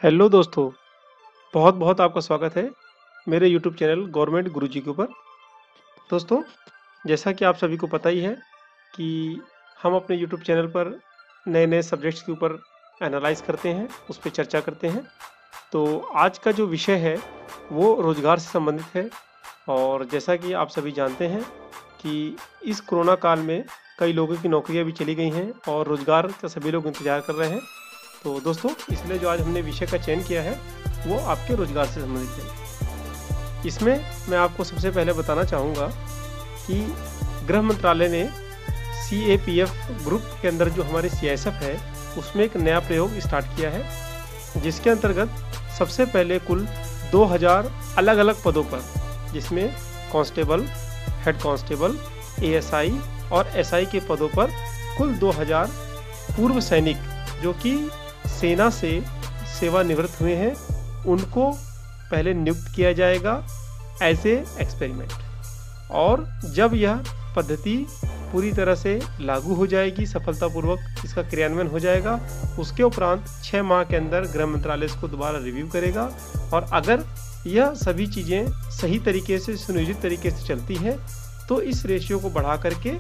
Hello दोस्तों, बहुत बहुत आपका स्वागत है मेरे यूट्यूब चैनल गवर्नमेंट गुरुजी के ऊपर। दोस्तों, जैसा कि आप सभी को पता ही है कि हम अपने यूट्यूब चैनल पर नए नए सब्जेक्ट्स के ऊपर एनालाइज करते हैं, उस पर चर्चा करते हैं। तो आज का जो विषय है वो रोजगार से संबंधित है। और जैसा कि आप सभी जानते हैं कि इस कोरोना काल में कई लोगों की नौकरियां भी चली गई हैं और रोजगार का सभी लोग इंतजार कर रहे हैं। तो दोस्तों, इसलिए जो आज हमने विषय का चयन किया है वो आपके रोजगार से संबंधित है। इसमें मैं आपको सबसे पहले बताना चाहूँगा कि गृह मंत्रालय ने CAPF ग्रुप के अंदर जो हमारे CISF है उसमें एक नया प्रयोग स्टार्ट किया है, जिसके अंतर्गत सबसे पहले कुल 2000 अलग अलग पदों पर, जिसमें कांस्टेबल, हेड कांस्टेबल, ASI और SI के पदों पर कुल 2000 पूर्व सैनिक जो कि सेना से सेवानिवृत्त हुए हैं उनको पहले नियुक्त किया जाएगा एज ए एक्सपेरिमेंट। और जब यह पद्धति पूरी तरह से लागू हो जाएगी, सफलतापूर्वक इसका क्रियान्वयन हो जाएगा, उसके उपरांत 6 माह के अंदर गृह मंत्रालय इसको दोबारा रिव्यू करेगा। और अगर यह सभी चीज़ें सही तरीके से, सुनियोजित तरीके से चलती हैं तो इस रेशियो को बढ़ा करके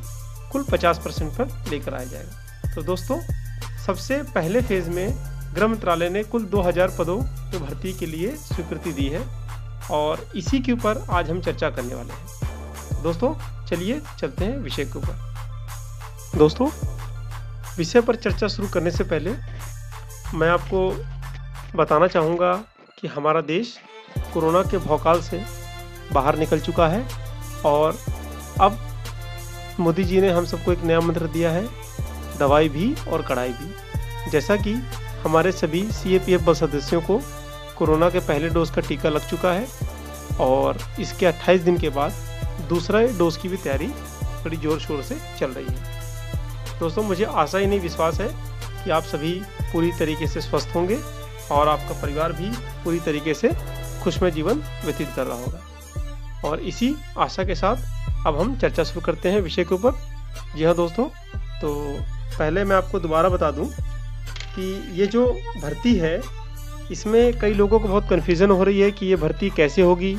कुल 50% पर लेकर आया जाएगा। तो दोस्तों, सबसे पहले फेज में गृह मंत्रालय ने कुल 2000 पदों की भर्ती के लिए स्वीकृति दी है और इसी के ऊपर आज हम चर्चा करने वाले हैं। दोस्तों, चलिए चलते हैं विषय के ऊपर। दोस्तों, विषय पर चर्चा शुरू करने से पहले मैं आपको बताना चाहूँगा कि हमारा देश कोरोना के भौकाल से बाहर निकल चुका है और अब मोदी जी ने हम सबको एक नया मंत्र दिया है, दवाई भी और कड़ाई भी। जैसा कि हमारे सभी CAPF बल सदस्यों को कोरोना के पहले डोज का टीका लग चुका है और इसके 28 दिन के बाद दूसरा डोज की भी तैयारी बड़ी ज़ोर शोर से चल रही है। दोस्तों, मुझे आशा ही नहीं, विश्वास है कि आप सभी पूरी तरीके से स्वस्थ होंगे और आपका परिवार भी पूरी तरीके से खुशमय जीवन व्यतीत कर रहा होगा। और इसी आशा के साथ अब हम चर्चा शुरू करते हैं विषय के ऊपर। जी हाँ दोस्तों, तो पहले मैं आपको दोबारा बता दूं कि ये जो भर्ती है इसमें कई लोगों को बहुत कन्फ्यूज़न हो रही है कि ये भर्ती कैसे होगी,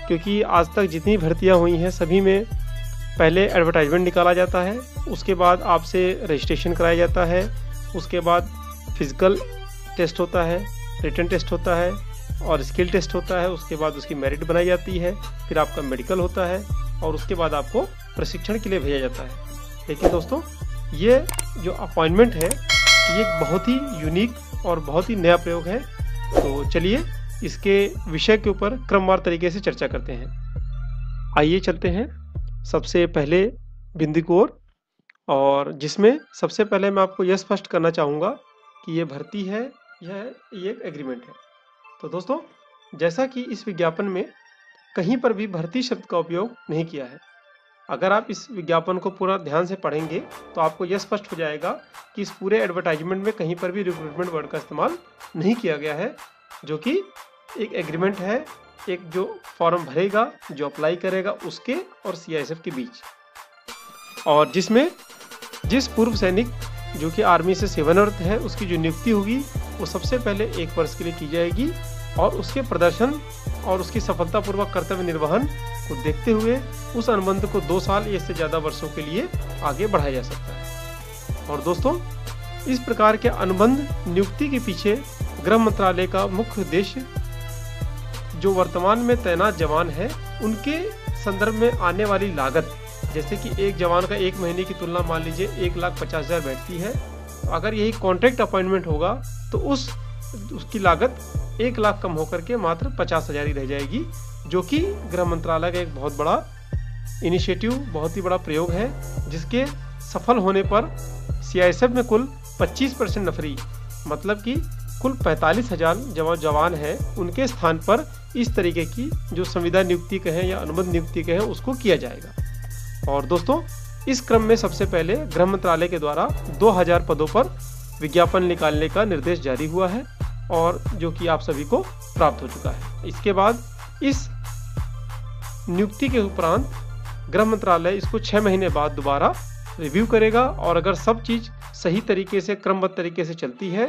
क्योंकि आज तक जितनी भर्तियां हुई हैं सभी में पहले एडवर्टाइजमेंट निकाला जाता है, उसके बाद आपसे रजिस्ट्रेशन कराया जाता है, उसके बाद फिजिकल टेस्ट होता है, रिटन टेस्ट होता है और स्किल टेस्ट होता है, उसके बाद उसकी मेरिट बनाई जाती है, फिर आपका मेडिकल होता है और उसके बाद आपको प्रशिक्षण के लिए भेजा जाता है। लेकिन दोस्तों, ये जो अपॉइंटमेंट है ये एक बहुत ही यूनिक और बहुत ही नया प्रयोग है। तो चलिए इसके विषय के ऊपर क्रमवार तरीके से चर्चा करते हैं। आइए चलते हैं सबसे पहले बिंदु की ओर, और जिसमें सबसे पहले मैं आपको यह स्पष्ट करना चाहूँगा कि ये भर्ती है, ये एक एग्रीमेंट है। तो दोस्तों, जैसा कि इस विज्ञापन में कहीं पर भी भर्ती शब्द का उपयोग नहीं किया है, अगर आप इस विज्ञापन को पूरा ध्यान से पढ़ेंगे तो आपको यह स्पष्ट हो जाएगा कि इस पूरे एडवर्टाइजमेंट में कहीं पर भी रिक्रूटमेंट वर्ड का इस्तेमाल नहीं किया गया है, जो कि एक एग्रीमेंट है, एक जो फॉर्म भरेगा, जो अप्लाई करेगा उसके और CISF के बीच, और जिसमें जिस पूर्व सैनिक जो कि आर्मी से सेवानिवृत्त है उसकी जो नियुक्ति होगी वो सबसे पहले 1 वर्ष के लिए की जाएगी और उसके प्रदर्शन और उसकी सफलतापूर्वक कर्तव्य निर्वहन को देखते हुए उस अनुबंध को 2 साल या इससे ज़्यादा वर्षों के लिए आगे बढ़ाया जा सकता है। और दोस्तों, इस प्रकार के अनुबंध नियुक्ति के पीछे गृह मंत्रालय का मुख्य उद्देश्य जो वर्तमान में तैनात जवान है उनके संदर्भ में आने वाली लागत, जैसे कि एक जवान का 1 महीने की तुलना मान लीजिए 1,50,000 बैठती है, तो अगर यही कॉन्ट्रैक्ट अपॉइंटमेंट होगा तो उसकी लागत 1 लाख कम होकर के मात्र 50,000 ही रह जाएगी, जो कि गृह मंत्रालय का एक बहुत बड़ा इनिशिएटिव, बहुत ही बड़ा प्रयोग है, जिसके सफल होने पर CISF में कुल 25% नफरी, मतलब कि कुल 45,000 जवान हैं, उनके स्थान पर इस तरीके की जो संविदा नियुक्ति कहें या अनुबंध नियुक्ति कहें उसको किया जाएगा। और दोस्तों, इस क्रम में सबसे पहले गृह मंत्रालय के द्वारा 2000 पदों पर विज्ञापन निकालने का निर्देश जारी हुआ है और जो कि आप सभी को प्राप्त हो चुका है। इसके बाद इस नियुक्ति के उपरांत गृह मंत्रालय इसको 6 महीने बाद दोबारा रिव्यू करेगा और अगर सब चीज़ सही तरीके से, क्रमबद्ध तरीके से चलती है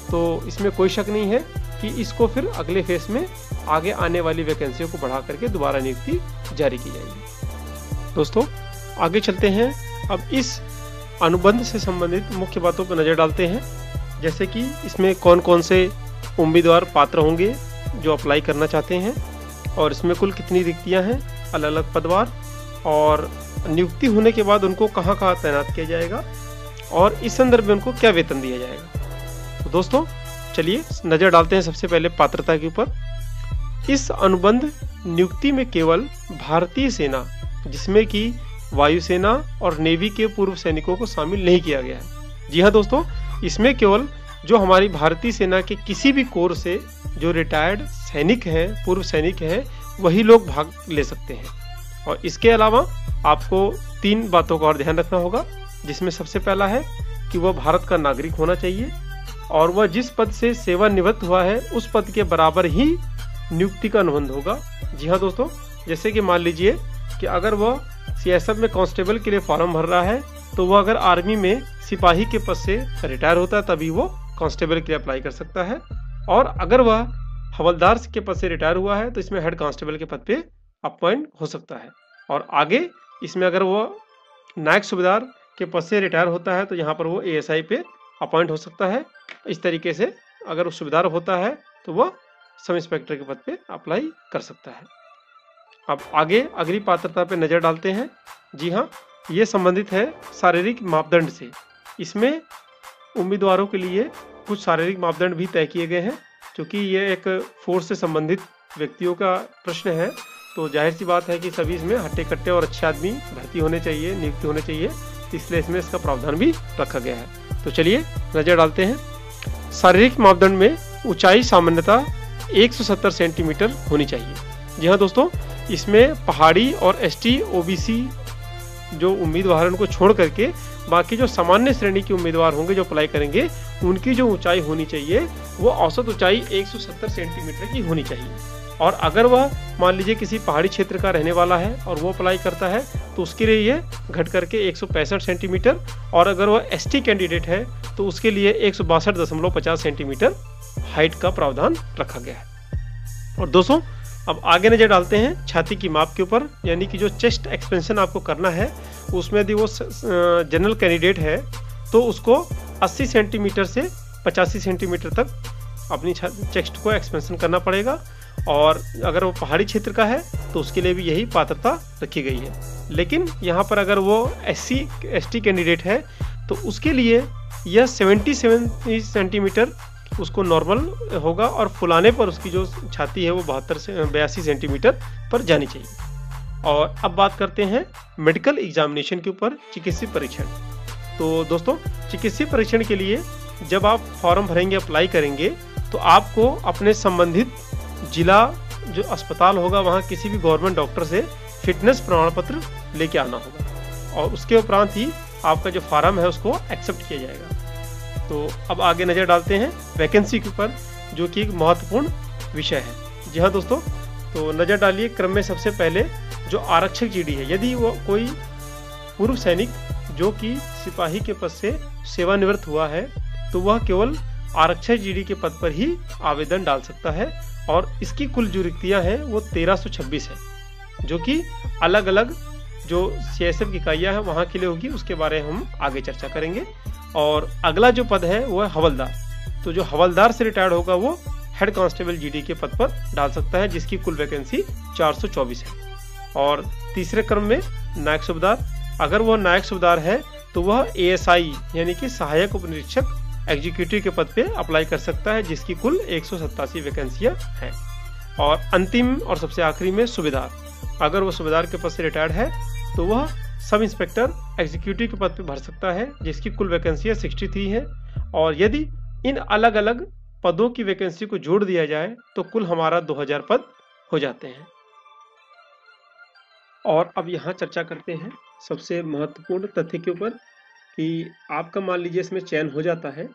तो इसमें कोई शक नहीं है कि इसको फिर अगले फेज में आगे आने वाली वैकेंसियों को बढ़ा करके दोबारा नियुक्ति जारी की जाएगी। दोस्तों आगे चलते हैं, अब इस अनुबंध से संबंधित मुख्य बातों पर नज़र डालते हैं, जैसे कि इसमें कौन कौन से उम्मीदवार पात्र होंगे जो अप्लाई करना चाहते हैं, और इसमें कुल कितनी रिक्तियां हैं अलग अलग पदवार, और नियुक्ति होने के बाद उनको कहां कहां तैनात किया जाएगा, और इस संदर्भ में उनको क्या वेतन दिया जाएगा। तो दोस्तों चलिए नज़र डालते हैं सबसे पहले पात्रता के ऊपर। इस अनुबंध नियुक्ति में केवल भारतीय सेना, जिसमें कि वायुसेना और नेवी के पूर्व सैनिकों को शामिल नहीं किया गया है। जी हाँ दोस्तों, इसमें केवल जो हमारी भारतीय सेना के किसी भी कोर से जो रिटायर्ड सैनिक हैं, पूर्व सैनिक हैं, वही लोग भाग ले सकते हैं। और इसके अलावा आपको 3 बातों का और ध्यान रखना होगा, जिसमें सबसे पहला है कि वह भारत का नागरिक होना चाहिए, और वह जिस पद से सेवानिवृत्त हुआ है उस पद के बराबर ही नियुक्ति का अनुबंध होगा। जी हाँ दोस्तों, जैसे कि मान लीजिए कि अगर वह सीएसएफ में कांस्टेबल के लिए फॉर्म भर रहा है, तो वह अगर आर्मी में सिपाही के पद से रिटायर होता है तभी वो कांस्टेबल के लिए अप्लाई कर सकता है, और अगर वह हवलदार के पद से रिटायर हुआ है तो इसमें हेड कांस्टेबल के पद पे अपॉइंट हो सकता है। और आगे इसमें अगर वो नायक सूबेदार के पद से रिटायर होता है तो यहाँ पर वो एएसआई पे अपॉइंट हो सकता है। इस तरीके से अगर वो सूबेदार होता है तो वह सब इंस्पेक्टर के पद पे अप्लाई कर सकता है। अब आगे अगली पात्रता पे नज़र डालते हैं। जी हाँ, ये संबंधित है शारीरिक मापदंड से। इसमें उम्मीदवारों के लिए कुछ शारीरिक मापदंड भी तय किए गए हैं, क्योंकि ये एक फोर्स से संबंधित व्यक्तियों का प्रश्न है, तो जाहिर सी बात है कि सभी इसमें हट्टे कट्टे और अच्छे आदमी भर्ती होने चाहिए, नियुक्ति होने चाहिए, इसलिए इसमें इसका प्रावधान भी रखा गया है। तो चलिए नज़र डालते हैं। शारीरिक मापदंड में ऊंचाई सामान्यतः 170 सेंटीमीटर होनी चाहिए। जी हाँ दोस्तों, इसमें पहाड़ी और एसटी ओबीसी जो उम्मीदवार उनको छोड़ करके बाकी जो सामान्य श्रेणी के उम्मीदवार होंगे जो अप्लाई करेंगे, उनकी जो ऊंचाई होनी चाहिए वो औसत ऊंचाई 170 सेंटीमीटर की होनी चाहिए। और अगर वह मान लीजिए किसी पहाड़ी क्षेत्र का रहने वाला है और वो अप्लाई करता है तो उसके लिए ये घट करके 165 सेंटीमीटर, और अगर वह एसटी कैंडिडेट है तो उसके लिए 162.50 सेंटीमीटर हाइट का प्रावधान रखा गया है। और दोस्तों अब आगे नजर डालते हैं छाती की माप के ऊपर, यानी कि जो चेस्ट एक्सपेंशन आपको करना है उसमें यदि वो जनरल कैंडिडेट है तो उसको 80 सेंटीमीटर से 85 सेंटीमीटर तक अपनी चेस्ट को एक्सपेंशन करना पड़ेगा, और अगर वो पहाड़ी क्षेत्र का है तो उसके लिए भी यही पात्रता रखी गई है। लेकिन यहाँ पर अगर वो एसटी कैंडिडेट है तो उसके लिए यह 77 सेंटीमीटर उसको नॉर्मल होगा, और फुलाने पर उसकी जो छाती है वो 82 सेंटीमीटर पर जानी चाहिए। और अब बात करते हैं मेडिकल एग्जामिनेशन के ऊपर, चिकित्सीय परीक्षण। तो दोस्तों चिकित्सीय परीक्षण के लिए जब आप फॉर्म भरेंगे, अप्लाई करेंगे, तो आपको अपने संबंधित जिला जो अस्पताल होगा वहाँ किसी भी गवर्नमेंट डॉक्टर से फिटनेस प्रमाण पत्र लेके आना होगा, और उसके उपरांत ही आपका जो फॉर्म है उसको एक्सेप्ट किया जाएगा। तो अब आगे नज़र डालते हैं वैकेंसी के ऊपर, जो कि एक महत्वपूर्ण विषय है। जी हाँ दोस्तों, तो नज़र डालिए क्रम में सबसे पहले जो आरक्षक जीडी है, यदि वो कोई पूर्व सैनिक जो कि सिपाही के पद से सेवानिवृत्त हुआ है तो वह केवल आरक्षक जीडी के पद पर ही आवेदन डाल सकता है, और इसकी कुल जो रिक्तियाँ हैं वो 1326 है, जो कि अलग अलग जो सीएसएफ की इकाइयाँ हैं वहाँ के लिए होगी, उसके बारे में हम आगे चर्चा करेंगे। और अगला जो पद है वो है हवलदार। तो जो हवलदार से रिटायर्ड होगा वो हेड कांस्टेबल जीडी के पद पर डाल सकता है, जिसकी कुल वैकेंसी 424 है। और तीसरे क्रम में नायक सूबेदार, अगर वह नायक सूबेदार है तो वह एएसआई यानी कि सहायक उप निरीक्षक एग्जीक्यूटिव के पद पे अप्लाई कर सकता है, जिसकी कुल 187 वैकेंसियां हैं। और अंतिम और सबसे आखिरी में सूबेदार, अगर वह सूबेदार के पद से रिटायर्ड है तो वह सब इंस्पेक्टर एग्जीक्यूटिव के पद पे भर सकता है, जिसकी कुल वैकेंसियां 63 है। और यदि इन अलग अलग पदों की वैकेंसी को जोड़ दिया जाए तो कुल हमारा 2000 पद हो जाते हैं। और अब यहाँ चर्चा करते हैं सबसे महत्वपूर्ण तथ्य के ऊपर कि आपका मान लीजिए इसमें चयन हो जाता है,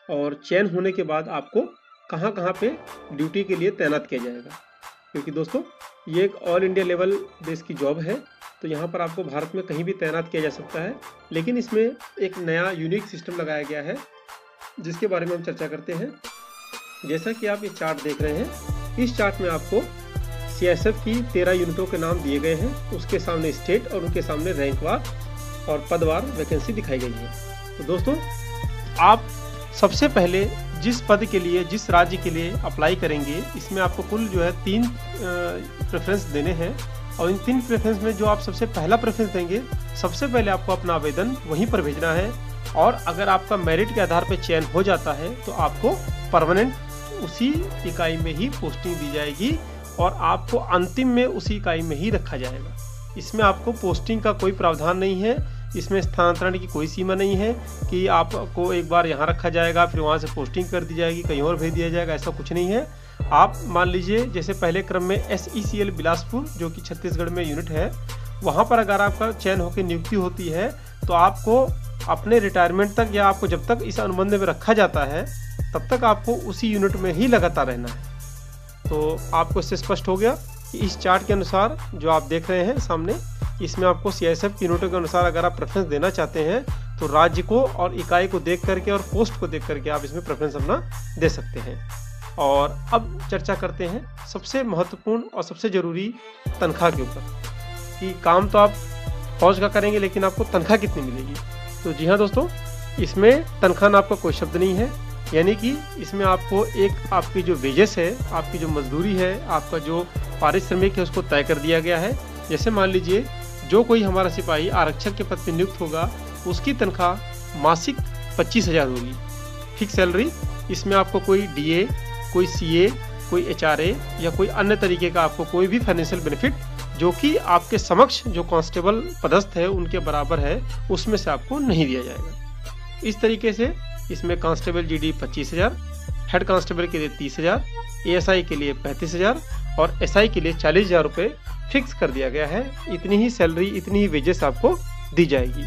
और चयन होने के बाद आपको कहाँ कहाँ पे ड्यूटी के लिए तैनात किया जाएगा, क्योंकि दोस्तों ये एक ऑल इंडिया लेवल बेस की जॉब है, तो यहाँ पर आपको भारत में कहीं भी तैनात किया जा सकता है। लेकिन इसमें एक नया यूनिक सिस्टम लगाया गया है जिसके बारे में हम चर्चा करते हैं। जैसा कि आप ये चार्ट देख रहे हैं, इस चार्ट में आपको CISF की 13 यूनिटों के नाम दिए गए हैं। उसके सामने स्टेट और उनके सामने रैंकवार और पदवार वैकेंसी दिखाई गई है। तो दोस्तों, आप सबसे पहले जिस पद के लिए, जिस राज्य के लिए अप्लाई करेंगे, इसमें आपको कुल जो है 3 प्रेफरेंस देने हैं। और इन 3 प्रेफरेंस में जो आप सबसे पहला प्रेफरेंस देंगे, सबसे पहले आपको अपना आवेदन वहीं पर भेजना है। और अगर आपका मेरिट के आधार पर चयन हो जाता है तो आपको परमानेंट उसी इकाई में ही पोस्टिंग दी जाएगी और आपको अंतिम में उसी इकाई में ही रखा जाएगा। इसमें आपको पोस्टिंग का कोई प्रावधान नहीं है, इसमें स्थानांतरण की कोई सीमा नहीं है कि आपको एक बार यहाँ रखा जाएगा फिर वहाँ से पोस्टिंग कर दी जाएगी, कहीं और भेज दिया जाएगा, ऐसा कुछ नहीं है। आप मान लीजिए जैसे पहले क्रम में SECL बिलासपुर जो कि छत्तीसगढ़ में यूनिट है, वहाँ पर अगर आपका चयन होकर नियुक्ति होती है तो आपको अपने रिटायरमेंट तक या आपको जब तक इस अनुबंध में रखा जाता है तब तक आपको उसी यूनिट में ही लगातार रहना है। तो आपको इससे स्पष्ट हो गया कि इस चार्ट के अनुसार जो आप देख रहे हैं सामने, इसमें आपको CISF की यूनिटों के अनुसार अगर आप प्रेफरेंस देना चाहते हैं तो राज्य को और इकाई को देख करके और पोस्ट को देख करके आप इसमें प्रेफरेंस अपना दे सकते हैं। और अब चर्चा करते हैं सबसे महत्वपूर्ण और सबसे जरूरी तनख्वाह के ऊपर कि काम तो आप फौज का करेंगे लेकिन आपको तनख्वाह कितनी मिलेगी। तो जी हाँ दोस्तों, इसमें तनख्वाह नाम का कोई शब्द नहीं है, यानी कि इसमें आपको एक आपकी जो वेजेस है, आपकी जो मजदूरी है, आपका जो पारिश्रमिक है उसको तय कर दिया गया है। जैसे मान लीजिए जो कोई हमारा सिपाही आरक्षक के पद पर नियुक्त होगा उसकी तनख्वाह मासिक 25,000 होगी, फिक्स सैलरी। इसमें आपको कोई DA, कोई CA, कोई HRA या कोई अन्य तरीके का आपको कोई भी फाइनेंशियल बेनिफिट जो कि आपके समक्ष जो कांस्टेबल पदस्थ है उनके बराबर है उसमें से आपको नहीं दिया जाएगा। इस तरीके से इसमें कांस्टेबल GD 25,000, हेड कांस्टेबल के लिए 30,000, ASI के लिए 35,000 और SI के लिए 40,000 रुपये फिक्स कर दिया गया है। इतनी ही सैलरी, इतनी ही वेजेस आपको दी जाएगी।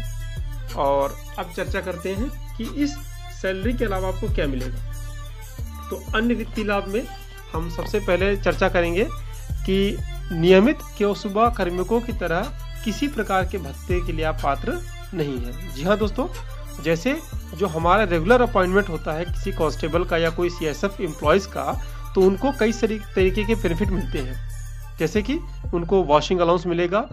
और अब चर्चा करते हैं कि इस सैलरी के अलावा आपको क्या मिलेगा। तो अन्य वित्तीय लाभ में हम सबसे पहले चर्चा करेंगे कि नियमित केवसुबा कार्मिकों की तरह किसी प्रकार के भत्ते के लिए आप पात्र नहीं है। जी हाँ दोस्तों, जैसे जो हमारा रेगुलर अपॉइंटमेंट होता है किसी कांस्टेबल का या कोई CISF एम्प्लॉयज़ का, तो उनको कई तरीके के बेनिफिट मिलते हैं। जैसे कि उनको वॉशिंग अलाउंस मिलेगा,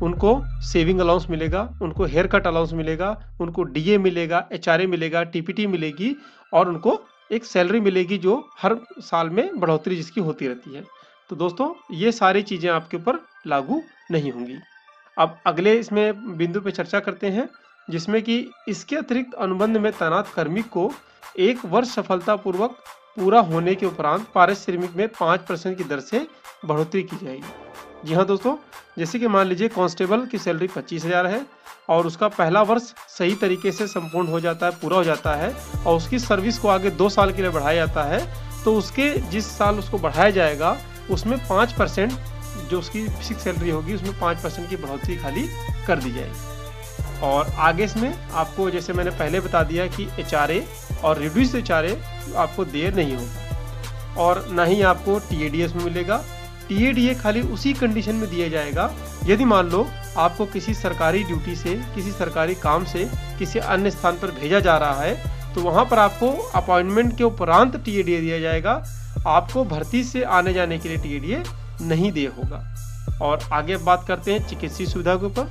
उनको सेविंग अलाउंस मिलेगा, उनको हेयर कट अलाउंस मिलेगा, उनको DA मिलेगा, HRA मिलेगा, TPT मिलेगी और उनको एक सैलरी मिलेगी जो हर साल में बढ़ोतरी जिसकी होती रहती है। तो दोस्तों, ये सारी चीज़ें आपके ऊपर लागू नहीं होंगी। अब अगले इसमें बिंदु पे चर्चा करते हैं जिसमें कि इसके अतिरिक्त अनुबंध में तैनात कार्मिक को 1 वर्ष सफलतापूर्वक पूरा होने के उपरांत पारिश्रमिक में 5% की दर से बढ़ोतरी की जाएगी। जी हाँ दोस्तों, जैसे कि मान लीजिए कांस्टेबल की सैलरी 25,000 है और उसका पहला वर्ष सही तरीके से संपूर्ण हो जाता है, पूरा हो जाता है और उसकी सर्विस को आगे 2 साल के लिए बढ़ाया जाता है, तो उसके जिस साल उसको बढ़ाया जाएगा उसमें 5% जो उसकी फिक्स सैलरी होगी उसमें 5% की बढ़ोतरी खाली कर दी जाएगी। और आगे इसमें आपको जैसे मैंने पहले बता दिया कि HRA और रिड्यूस्ड HRA आपको देय नहीं होगा और ना ही आपको TADS में मिलेगा। TADA खाली उसी कंडीशन में दिया जाएगा यदि मान लो आपको किसी सरकारी ड्यूटी से, किसी सरकारी काम से किसी अन्य स्थान पर भेजा जा रहा है, तो वहाँ पर आपको अपॉइंटमेंट के उपरांत TADA दिया जाएगा। आपको भर्ती से आने जाने के लिए TADA नहीं दिया होगा। और आगे बात करते हैं चिकित्सीय सुविधा के ऊपर।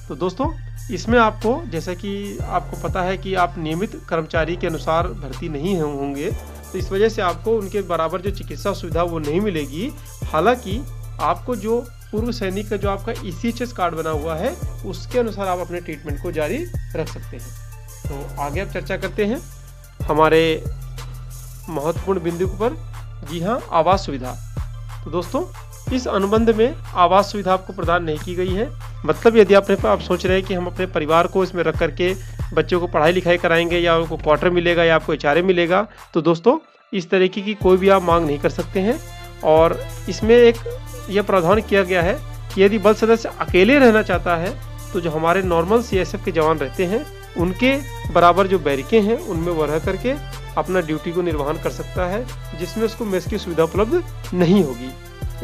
तो दोस्तों, इसमें आपको जैसा कि आपको पता है कि आप नियमित कर्मचारी के अनुसार भर्ती नहीं होंगे, तो इस वजह से आपको उनके बराबर जो चिकित्सा सुविधा वो नहीं मिलेगी। हालांकि आपको जो पूर्व सैनिक का जो आपका ECHS कार्ड बना हुआ है उसके अनुसार आप अपने ट्रीटमेंट को जारी रख सकते हैं। तो आगे आप चर्चा करते हैं हमारे महत्वपूर्ण बिंदु पर। जी हाँ, आवास सुविधा। तो दोस्तों, इस अनुबंध में आवास सुविधा आपको प्रदान नहीं की गई है। मतलब यदि आप सोच रहे हैं कि हम अपने परिवार को इसमें रख करके बच्चों को पढ़ाई लिखाई कराएंगे या उनको क्वार्टर मिलेगा या आपको HRA मिलेगा, तो दोस्तों इस तरीके की कोई भी आप मांग नहीं कर सकते हैं। और इसमें एक यह प्रावधान किया गया है कि यदि बल सदस्य अकेले रहना चाहता है तो जो हमारे नॉर्मल CISF के जवान रहते हैं उनके बराबर जो बैरिकें हैं उनमें वह रह करके अपना ड्यूटी को निर्वहन कर सकता है, जिसमें उसको मेस की सुविधा उपलब्ध नहीं होगी।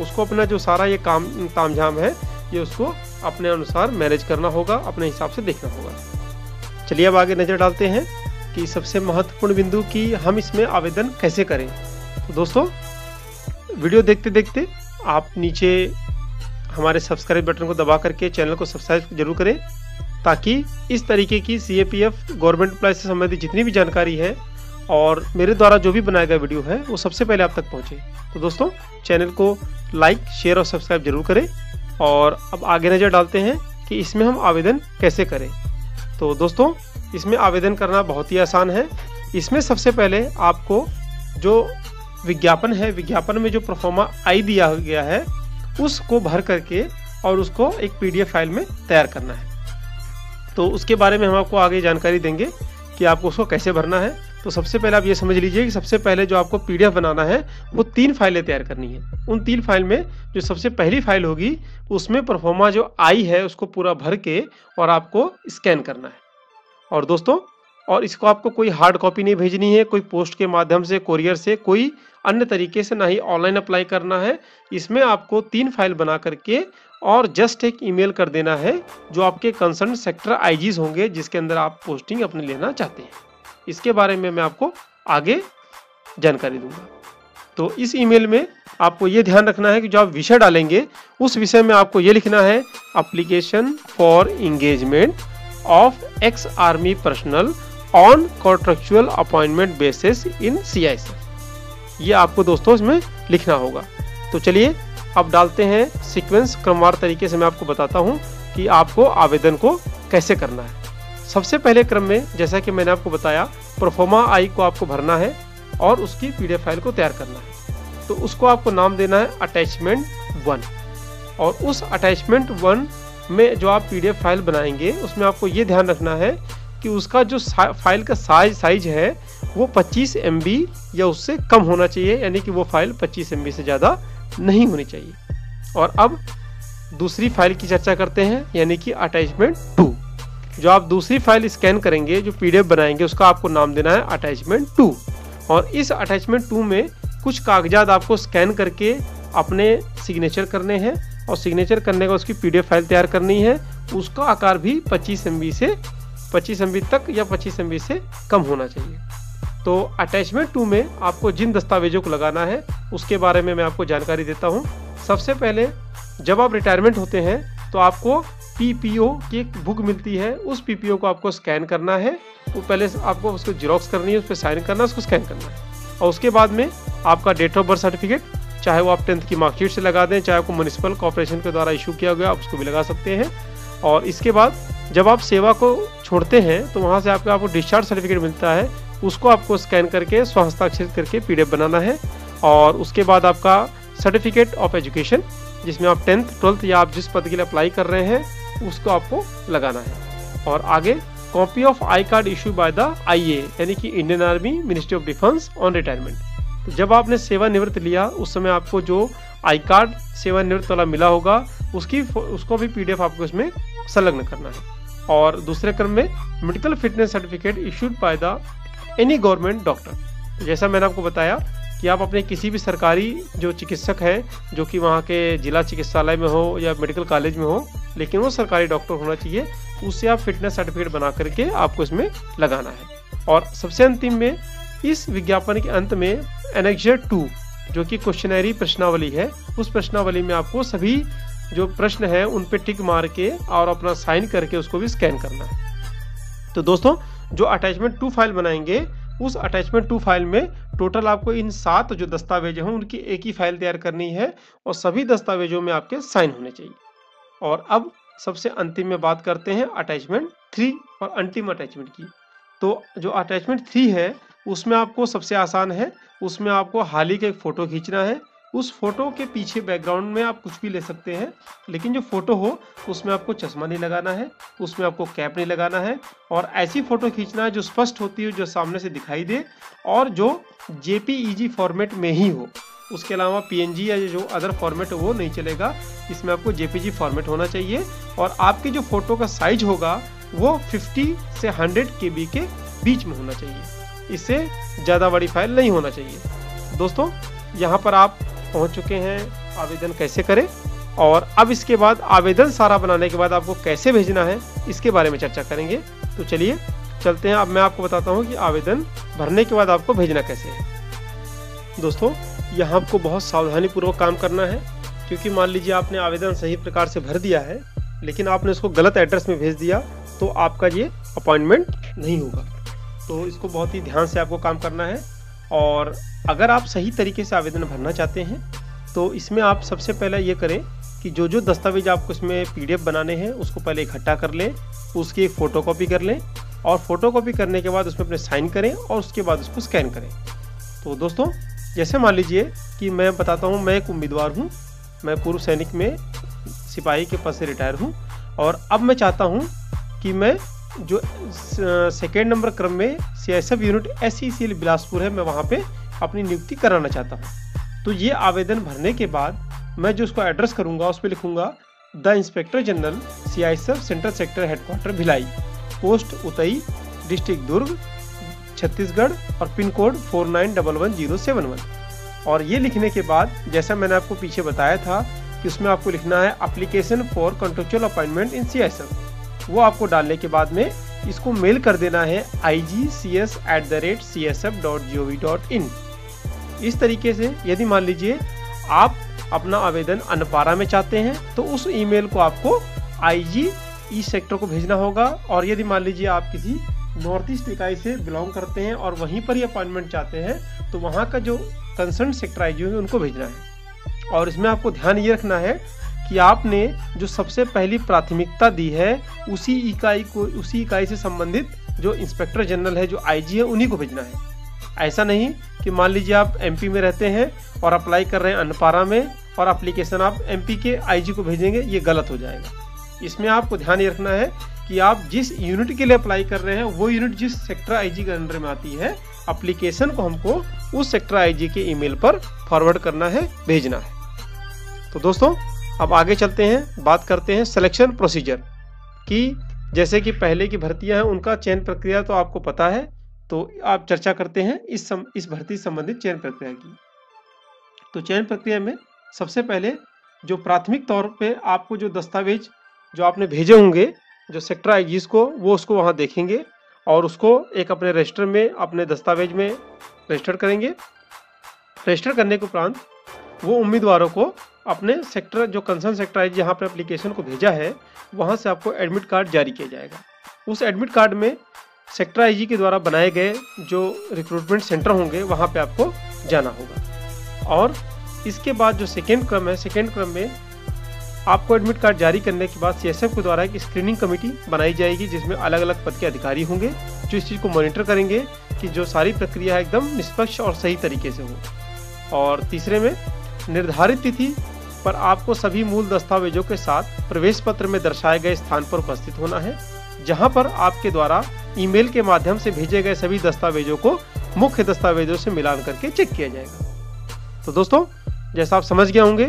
उसको अपना जो सारा ये काम तामझाम है ये उसको अपने अनुसार मैनेज करना होगा, अपने हिसाब से देखना होगा। चलिए अब आगे नज़र डालते हैं कि सबसे महत्वपूर्ण बिंदु कि हम इसमें आवेदन कैसे करें। तो दोस्तों वीडियो देखते देखते आप नीचे हमारे सब्सक्राइब बटन को दबा करके चैनल को सब्सक्राइब जरूर करें, ताकि इस तरीके की CAPF गवर्नमेंट एम्प्लॉय से संबंधित जितनी भी जानकारी है और मेरे द्वारा जो भी बनाया गया वीडियो है वो सबसे पहले आप तक पहुंचे। तो दोस्तों चैनल को लाइक, शेयर और सब्सक्राइब जरूर करें। और अब आगे नज़र डालते हैं कि इसमें हम आवेदन कैसे करें। तो दोस्तों इसमें आवेदन करना बहुत ही आसान है। इसमें सबसे पहले आपको जो विज्ञापन है, विज्ञापन में जो प्रोफार्मा आई दिया गया है उसको भर करके और उसको एक PDF फाइल में तैयार करना है। तो उसके बारे में हम आपको आगे जानकारी देंगे कि आपको उसको कैसे भरना है। तो सबसे पहले आप ये समझ लीजिए कि सबसे पहले जो आपको PDF बनाना है वो 3 फाइलें तैयार करनी है। उन 3 फाइल में जो सबसे पहली फाइल होगी उसमें प्रोफार्मा जो आई है उसको पूरा भर के और आपको स्कैन करना है। और दोस्तों और इसको आपको कोई हार्ड कॉपी नहीं भेजनी है, कोई पोस्ट के माध्यम से, कोरियर से, कोई अन्य तरीके से, ना ही ऑनलाइन अप्लाई करना है। इसमें आपको 3 फाइल बना करके और जस्ट एक ईमेल कर देना है जो आपके कंसर्न सेक्टर IGs होंगे जिसके अंदर आप पोस्टिंग अपने लेना चाहते हैं। इसके बारे में मैं आपको आगे जानकारी दूंगा। तो इस ईमेल में आपको ये ध्यान रखना है कि जो आप विषय डालेंगे उस विषय में आपको ये लिखना है application for engagement of ex army personnel on contractual appointment basis in CICF। ये आपको दोस्तों इसमें लिखना होगा। तो चलिए अब डालते हैं सीक्वेंस, क्रमवार तरीके से मैं आपको बताता हूं कि आपको आवेदन को कैसे करना है। सबसे पहले क्रम में जैसा कि मैंने आपको बताया प्रोफार्मा आई को आपको भरना है और उसकी PDF फाइल को तैयार करना है। तो उसको आपको नाम देना है अटैचमेंट 1। और उस अटैचमेंट 1 में जो आप PDF फाइल बनाएंगे उसमें आपको ये ध्यान रखना है कि उसका जो फाइल का साइज है वो 25 MB या उससे कम होना चाहिए, यानी कि वो फाइल 25 MB से ज़्यादा नहीं होनी चाहिए। और अब दूसरी फाइल की चर्चा करते हैं, यानी कि अटैचमेंट 2। जो आप दूसरी फाइल स्कैन करेंगे, जो PDF बनाएंगे, उसका आपको नाम देना है अटैचमेंट 2। और इस अटैचमेंट 2 में कुछ कागजात आपको स्कैन करके अपने सिग्नेचर करने हैं और सिग्नेचर करने का उसकी PDF फाइल तैयार करनी है। उसका आकार भी 25 MB तक या 25 MB से कम होना चाहिए। तो अटैचमेंट 2 में आपको जिन दस्तावेजों को लगाना है उसके बारे में मैं आपको जानकारी देता हूं। सबसे पहले जब आप रिटायरमेंट होते हैं तो आपको PPO की एक बुक मिलती है, उस PPO को आपको स्कैन करना है। वो पहले आपको उसको जेरॉक्स करनी है, उस पर साइन करना है, उसको स्कैन करना है। और उसके बाद में आपका डेट ऑफ बर्थ सर्टिफिकेट, चाहे वो आप 10th की मार्कशीट से लगा दें, चाहे आपको म्युनिसिपल कॉर्पोरेशन के द्वारा इशू किया गया आप उसको भी लगा सकते हैं। और इसके बाद जब आप सेवा को छोड़ते हैं तो वहाँ से आपको डिस्चार्ज सर्टिफिकेट मिलता है, उसको आपको स्कैन करके स्वहस्ताक्षरित करके PDF बनाना है। और उसके बाद आपका सर्टिफिकेट ऑफ एजुकेशन, जिसमें आप 10th 12th या आप जिस पद के लिए अप्लाई कर रहे हैं उसको आपको लगाना है। और आगे copy of I card issue by the IA, यानी कि Indian army ministry of defence on retirement. तो जब आपने सेवानिवृत्त लिया उस समय आपको जो आई कार्ड सेवानिवृत्त वाला मिला होगा उसको भी PDF आपको इसमें संलग्न करना है। और दूसरे क्रम में medical fitness certificate issued by the any government doctor. जैसा मैंने आपको बताया कि आप अपने किसी भी सरकारी जो चिकित्सक है, जो कि वहाँ के जिला चिकित्सालय में हो या मेडिकल कॉलेज में हो, लेकिन वो सरकारी डॉक्टर होना चाहिए, उससे आप फिटनेस सर्टिफिकेट बना करके आपको इसमें लगाना है। और सबसे अंतिम में इस विज्ञापन के अंत में एनेक्जर 2 जो कि क्वेश्चनरी प्रश्नावली है, उस प्रश्नावली में आपको सभी जो प्रश्न है उन पे टिक मार के और अपना साइन करके उसको भी स्कैन करना है। तो दोस्तों जो अटैचमेंट 2 फाइल बनाएंगे उस अटैचमेंट 2 फाइल में टोटल आपको इन 7 जो दस्तावेज हैं उनकी एक ही फाइल तैयार करनी है और सभी दस्तावेजों में आपके साइन होने चाहिए। और अब सबसे अंतिम में बात करते हैं अटैचमेंट 3 और अंतिम अटैचमेंट की। तो जो अटैचमेंट 3 है उसमें आपको सबसे आसान है, उसमें आपको हाल ही का एक फ़ोटो खींचना है। उस फोटो के पीछे बैकग्राउंड में आप कुछ भी ले सकते हैं, लेकिन जो फोटो हो उसमें आपको चश्मा नहीं लगाना है, उसमें आपको कैप नहीं लगाना है और ऐसी फोटो खींचना है जो स्पष्ट होती हो, जो सामने से दिखाई दे और जो JPEG फॉर्मेट में ही हो। उसके अलावा PNG या जो अदर फॉर्मेट वो नहीं चलेगा, इसमें आपको JPG फॉर्मेट होना चाहिए और आपकी जो फोटो का साइज होगा वो 50 से 100 KB के बीच में होना चाहिए, इससे ज़्यादा बड़ी फाइल नहीं होना चाहिए। दोस्तों यहाँ पर आप पहुँच चुके हैं आवेदन कैसे करें, और अब इसके बाद आवेदन सारा बनाने के बाद आपको कैसे भेजना है इसके बारे में चर्चा करेंगे। तो चलिए चलते हैं, अब मैं आपको बताता हूँ कि आवेदन भरने के बाद आपको भेजना कैसे है। दोस्तों, यहाँ आपको बहुत सावधानी पूर्वक काम करना है, क्योंकि मान लीजिए आपने आवेदन सही प्रकार से भर दिया है लेकिन आपने उसको गलत एड्रेस में भेज दिया तो आपका ये अपॉइंटमेंट नहीं होगा। तो इसको बहुत ही ध्यान से आपको काम करना है। और अगर आप सही तरीके से आवेदन भरना चाहते हैं तो इसमें आप सबसे पहले ये करें कि जो जो दस्तावेज आपको इसमें PDF बनाने हैं उसको पहले इकट्ठा कर लें, उसकी एक फ़ोटोकॉपी कर लें और फोटोकॉपी करने के बाद उसमें अपने साइन करें और उसके बाद उसको स्कैन करें। तो दोस्तों, जैसे मान लीजिए कि मैं बताता हूँ, मैं एक उम्मीदवार हूँ, मैं पूर्व सैनिक में सिपाही के पद से रिटायर हूँ और अब मैं चाहता हूँ कि मैं जो सेकेंड नंबर क्रम में CISF यूनिट SECL बिलासपुर है, मैं वहाँ पे अपनी नियुक्ति कराना चाहता हूँ। तो ये आवेदन भरने के बाद मैं जो उसको एड्रेस करूँगा उस पर लिखूँगा the inspector general CISF central sector headquarters Bhilai, post Utai, district Durg, Chhattisgarh और पिन कोड 49111071। और ये लिखने के बाद जैसा मैंने आपको पीछे बताया था कि उसमें आपको लिखना है application for contractual appointment in CISF, वो आपको डालने के बाद में इसको मेल कर देना है igcs@csf.gov.in। इस तरीके से यदि मान लीजिए आप अपना आवेदन अनपारा में चाहते हैं तो उस ईमेल को आपको IG ई सेक्टर को भेजना होगा। और यदि मान लीजिए आप किसी नॉर्थ ईस्ट इकाई से बिलोंग करते हैं और वहीं पर ही अपॉइंटमेंट चाहते हैं तो वहाँ का जो कंसर्न सेक्टर IG होंगे उनको भेजना है। और इसमें आपको ध्यान ये रखना है कि आपने जो सबसे पहली प्राथमिकता दी है उसी इकाई से संबंधित जो इंस्पेक्टर जनरल है, जो IG है, उन्हीं को भेजना है। ऐसा नहीं कि मान लीजिए आप MP में रहते हैं और अप्लाई कर रहे हैं अनपारा में और एप्लीकेशन आप MP के IG को भेजेंगे, ये गलत हो जाएगा। इसमें आपको ध्यान ये रखना है कि आप जिस यूनिट के लिए अप्लाई कर रहे हैं वो यूनिट जिस सेक्टर IG के अंडर में आती है, एप्लीकेशन को हमको उस सेक्टर IG के ईमेल पर फॉरवर्ड करना है, भेजना है। तो दोस्तों, अब आगे चलते हैं, बात करते हैं सिलेक्शन प्रोसीजर की। जैसे कि पहले की भर्तियां हैं उनका चयन प्रक्रिया तो आपको पता है, तो आप चर्चा करते हैं इस भर्ती संबंधित चयन प्रक्रिया की। तो चयन प्रक्रिया में सबसे पहले जो प्राथमिक तौर पे आपको जो दस्तावेज जो आपने भेजे होंगे जो सेक्टर IGs को, वो उसको वहाँ देखेंगे और उसको एक अपने रजिस्टर में अपने दस्तावेज में रजिस्टर करेंगे। रजिस्टर करने के उपरांत वो उम्मीदवारों को अपने सेक्टर जो कंसर्न सेक्टर IG जहाँ पर एप्लीकेशन को भेजा है वहाँ से आपको एडमिट कार्ड जारी किया जाएगा। उस एडमिट कार्ड में सेक्टर IG के द्वारा बनाए गए जो रिक्रूटमेंट सेंटर होंगे वहाँ पे आपको जाना होगा। और इसके बाद जो सेकेंड क्रम है, सेकेंड क्रम में आपको एडमिट कार्ड जारी करने के बाद CISF के द्वारा एक स्क्रीनिंग कमेटी बनाई जाएगी जिसमें अलग अलग पद के अधिकारी होंगे जो इस चीज़ को मॉनिटर करेंगे कि जो सारी प्रक्रिया है एकदम निष्पक्ष और सही तरीके से हो। और तीसरे में निर्धारित तिथि पर आपको सभी मूल दस्तावेजों के साथ प्रवेश पत्र में दर्शाए गए स्थान पर उपस्थित होना है, जहां पर आपके द्वारा ईमेल के माध्यम से भेजे गए सभी दस्तावेजों को मुख्य दस्तावेजों से मिलान करके चेक किया जाएगा। तो दोस्तों, जैसा आप समझ गए होंगे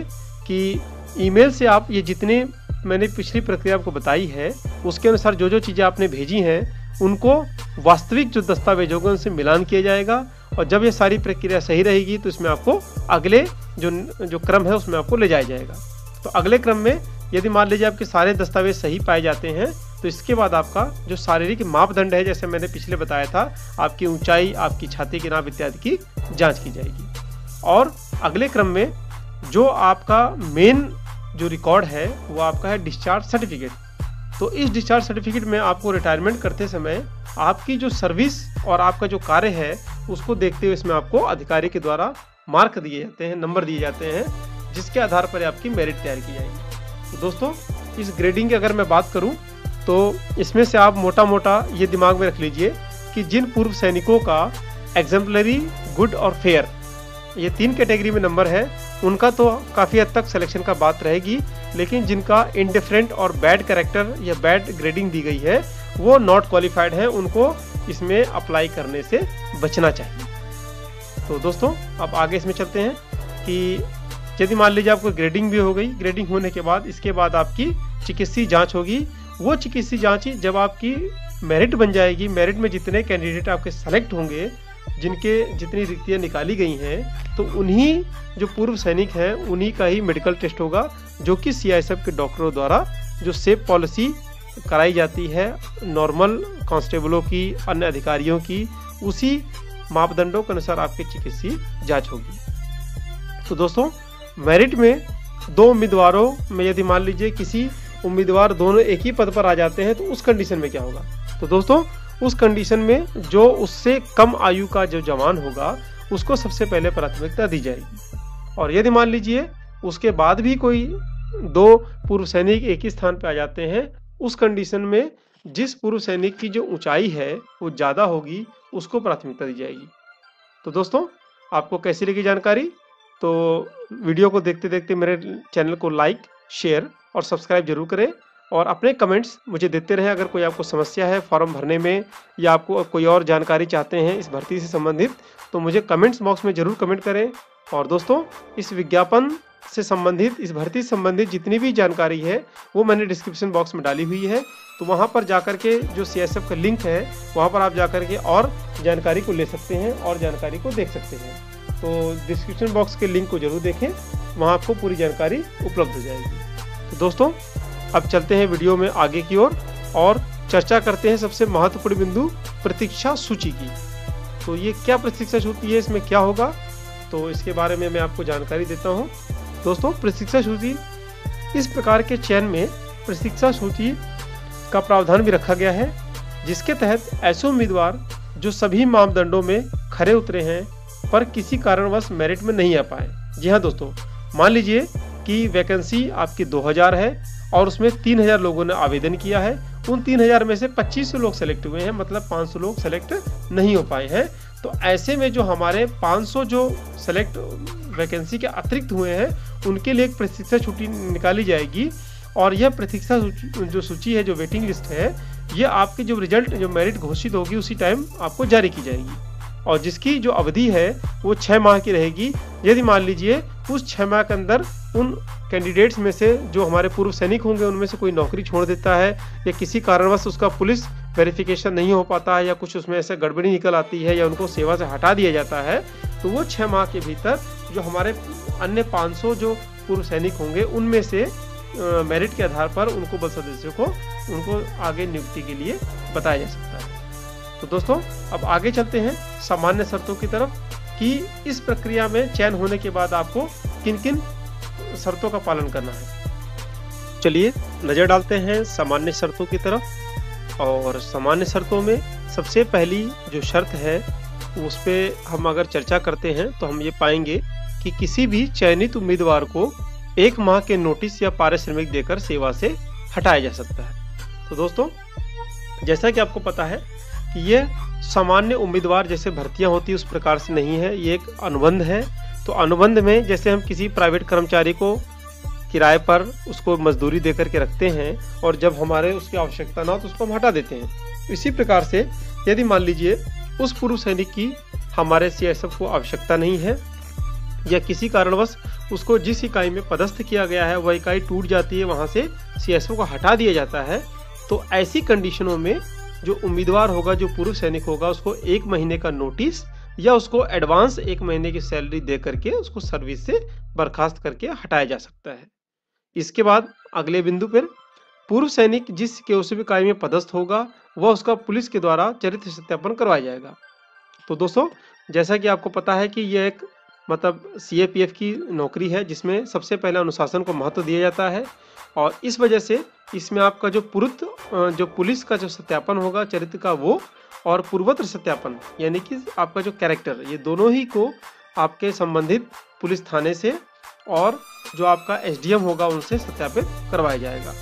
कि ईमेल से आप ये जितने मैंने पिछली प्रक्रिया आपको बताई है उसके अनुसार जो जो चीज़ें आपने भेजी हैं उनको वास्तविक जो दस्तावेजों को उनसे मिलान किया जाएगा। और जब ये सारी प्रक्रिया सही रहेगी तो इसमें आपको अगले जो क्रम है उसमें आपको ले जाया जाएगा। तो अगले क्रम में यदि मान लीजिए आपके सारे दस्तावेज सही पाए जाते हैं तो इसके बाद आपका जो शारीरिक मापदंड है, जैसे मैंने पिछले बताया था, आपकी ऊंचाई, आपकी छाती की नाप इत्यादि की जांच की जाएगी। और अगले क्रम में जो आपका मेन जो रिकॉर्ड है वो आपका है डिस्चार्ज सर्टिफिकेट। तो इस डिस्चार्ज सर्टिफिकेट में आपको रिटायरमेंट करते समय आपकी जो सर्विस और आपका जो कार्य है उसको देखते हुए इसमें आपको अधिकारी के द्वारा मार्क दिए जाते हैं, नंबर दिए जाते हैं, जिसके आधार पर आपकी मेरिट तैयार की जाएगी। तो दोस्तों, इस ग्रेडिंग की अगर मैं बात करूं तो इसमें से आप मोटा मोटा ये दिमाग में रख लीजिए कि जिन पूर्व सैनिकों का एग्जाम्पलरी, गुड और फेयर, ये 3 कैटेगरी में नंबर है, उनका तो काफ़ी हद तक सिलेक्शन का बात रहेगी। लेकिन जिनका इंडिफरेंट और बैड कैरेक्टर या बैड ग्रेडिंग दी गई है वो नॉट क्वालिफाइड है, उनको इसमें अप्लाई करने से बचना चाहिए। तो दोस्तों, अब आगे इसमें चलते हैं कि यदि मान लीजिए आपको ग्रेडिंग भी हो गई, ग्रेडिंग होने के बाद इसके बाद आपकी चिकित्सीय जांच होगी। वो चिकित्सीय जांच जब आपकी मेरिट बन जाएगी, मेरिट में जितने कैंडिडेट आपके सेलेक्ट होंगे, जितनी रिक्तियाँ निकाली गई हैं, तो उन्हीं जो पूर्व सैनिक हैं उन्हीं का ही मेडिकल टेस्ट होगा, जो कि CISF के डॉक्टरों द्वारा जो सेफ पॉलिसी कराई जाती है नॉर्मल कांस्टेबलों की, अन्य अधिकारियों की, उसी मापदंडों के अनुसार आपकी चिकित्सीय जांच होगी। तो दोस्तों, मेरिट में दो उम्मीदवारों में यदि मान लीजिए किसी उम्मीदवार दोनों एक ही पद पर आ जाते हैं तो उस कंडीशन में क्या होगा? तो दोस्तों, उस कंडीशन में जो उससे कम आयु का जो जवान होगा उसको सबसे पहले प्राथमिकता दी जाएगी। और यदि मान लीजिए उसके बाद भी कोई दो पूर्व सैनिक एक ही स्थान पर आ जाते हैं, उस कंडीशन में जिस पूर्व सैनिक की जो ऊंचाई है वो ज़्यादा होगी उसको प्राथमिकता दी जाएगी। तो दोस्तों, आपको कैसी लगी जानकारी? तो वीडियो को देखते देखते मेरे चैनल को लाइक, शेयर और सब्सक्राइब जरूर करें और अपने कमेंट्स मुझे देते रहें। अगर कोई आपको समस्या है फॉर्म भरने में या आपको कोई और जानकारी चाहते हैं इस भर्ती से संबंधित, तो मुझे कमेंट्स बॉक्स में जरूर कमेंट करें। और दोस्तों, इस विज्ञापन से संबंधित, इस भर्ती से संबंधित जितनी भी जानकारी है वो मैंने डिस्क्रिप्शन बॉक्स में डाली हुई है, तो वहाँ पर जाकर के जो CSF का लिंक है वहाँ पर आप जाकर के और जानकारी को ले सकते हैं और जानकारी को देख सकते हैं। तो डिस्क्रिप्शन बॉक्स के लिंक को जरूर देखें, वहाँ आपको पूरी जानकारी उपलब्ध हो जाएगी। तो दोस्तों, अब चलते हैं वीडियो में आगे की ओर और चर्चा करते हैं सबसे महत्वपूर्ण बिंदु प्रतीक्षा सूची की। तो ये क्या प्रतीक्षा सूची है, इसमें क्या होगा, तो इसके बारे में मैं आपको जानकारी देता हूँ। दोस्तों, प्रतीक्षा सूची इस प्रकार के चयन में प्रतीक्षा सूची का प्रावधान भी रखा गया है जिसके तहत ऐसे उम्मीदवार जो सभी मापदंडों में खरे उतरे हैं पर किसी कारणवश मेरिट में नहीं आ पाए। जी हाँ दोस्तों, मान लीजिए कि वैकेंसी आपकी 2000 है और उसमें 3000 लोगों ने आवेदन किया है। उन 3000 में से 2500 लोग सेलेक्ट हुए हैं, मतलब 500 लोग सेलेक्ट नहीं हो पाए हैं। तो ऐसे में जो हमारे 500 जो सेलेक्ट वैकेंसी के अतिरिक्त हुए हैं उनके लिए एक प्रतीक्षा सूची निकाली जाएगी। और यह प्रतीक्षा जो सूची है, जो वेटिंग लिस्ट है, ये आपकी जो रिजल्ट, जो मेरिट घोषित होगी उसी टाइम आपको जारी की जाएगी और जिसकी जो अवधि है वो 6 माह की रहेगी। यदि मान लीजिए उस 6 माह के अंदर उन कैंडिडेट्स में से जो हमारे पूर्व सैनिक होंगे उनमें से कोई नौकरी छोड़ देता है या किसी कारणवश उसका पुलिस वेरिफिकेशन नहीं हो पाता है या कुछ उसमें ऐसे गड़बड़ी निकल आती है या उनको सेवा से हटा दिया जाता है, तो वो 6 माह के भीतर जो हमारे अन्य 500 जो पूर्व सैनिक होंगे उनमें से मेरिट के आधार पर उनको बल सदस्यों को उनको आगे नियुक्ति के लिए बताया जा सकता है। तो दोस्तों, अब आगे चलते हैं सामान्य शर्तों की तरफ कि इस प्रक्रिया में चयन होने के बाद आपको किन किन शर्तों का पालन करना है। चलिए नज़र डालते हैं सामान्य शर्तों की तरफ। और सामान्य शर्तों में सबसे पहली जो शर्त है उस पर हम अगर चर्चा करते हैं तो हम ये पाएंगे कि किसी भी चयनित उम्मीदवार को 1 माह के नोटिस या पारिश्रमिक देकर सेवा से हटाया जा सकता है। तो दोस्तों, जैसा कि आपको पता है कि ये सामान्य उम्मीदवार जैसे भर्तियां होती है उस प्रकार से नहीं है, ये एक अनुबंध है। तो अनुबंध में जैसे हम किसी प्राइवेट कर्मचारी को किराए पर उसको मजदूरी देकर के रखते हैं और जब हमारे उसकी आवश्यकता ना हो तो उसको हम हटा देते हैं, इसी प्रकार से यदि मान लीजिए उस पूर्व सैनिक की हमारे CSF को आवश्यकता नहीं है या किसी कारणवश उसको जिस इकाई में पदस्थ किया गया है वह इकाई टूट जाती है, वहां से CSF को हटा दिया जाता है, तो ऐसी कंडीशनों में जो उम्मीदवार होगा, जो पूर्व सैनिक होगा, उसको 1 महीने का नोटिस या उसको एडवांस 1 महीने की सैलरी दे करके उसको सर्विस से बर्खास्त करके हटाया जा सकता है। इसके बाद अगले बिंदु पर पूर्व सैनिक जिस KOCB इकाई में पदस्थ होगा वह उसका पुलिस के द्वारा चरित्र सत्यापन करवाया जाएगा। तो दोस्तों, जैसा कि आपको पता है कि यह एक मतलब CAPF की नौकरी है जिसमें सबसे पहले अनुशासन को महत्व दिया जाता है और इस वजह से इसमें आपका जो पुलिस का जो सत्यापन होगा चरित्र का, वो और पूर्वोत्तर सत्यापन यानी कि आपका जो कैरेक्टर, ये दोनों ही को आपके संबंधित पुलिस थाने से और जो आपका SDM होगा उनसे सत्यापित करवाया जाएगा।